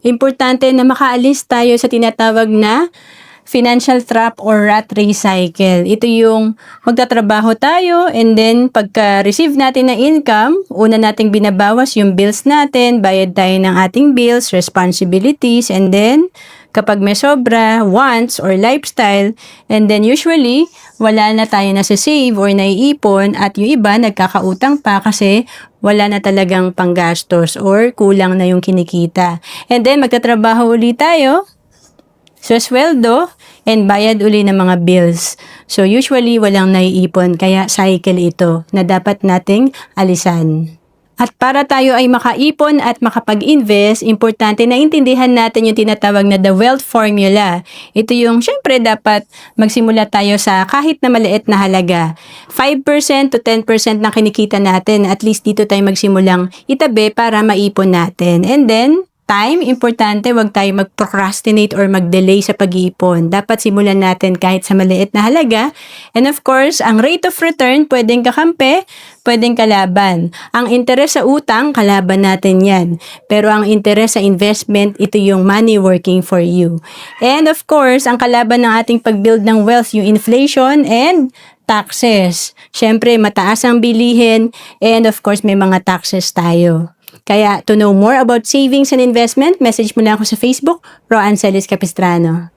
Importante na makaalis tayo sa tinatawag na financial trap or rat race cycle. Ito yung magtatrabaho tayo and then pagka-receive natin ng income, una nating binabawas yung bills natin, bayad tayo ng ating bills, responsibilities, and then kapag may sobra, wants or lifestyle, and then usually, wala na tayo nasa-save or naiipon at yung iba nagkakautang pa kasi wala na talagang panggastos or kulang na yung kinikita. And then magtatrabaho ulit tayo, so, sweldo and bayad uli ng mga bills. So, usually, walang naiipon. Kaya, cycle ito na dapat nating alisan. At para tayo ay makaipon at makapag-invest, importante na intindihan natin yung tinatawag na the wealth formula. Ito yung, syempre, dapat magsimula tayo sa kahit na maliit na halaga. 5% to 10% ng kinikita natin. At least dito tayo magsimulang itabi para maipon natin. And then, time, importante, wag tayo mag-procrastinate or mag-delay sa pag-iipon. Dapat simulan natin kahit sa maliit na halaga. And of course, ang rate of return, pwedeng kakampi, pwedeng kalaban. Ang interest sa utang, kalaban natin yan. Pero ang interest sa investment, ito yung money working for you. And of course, ang kalaban ng ating pag-build ng wealth, yung inflation and taxes. Siyempre, mataas ang bilihin and of course, may mga taxes tayo. Kaya, to know more about savings and investment, message mo lang ako sa Facebook, Roann Celis Capistrano.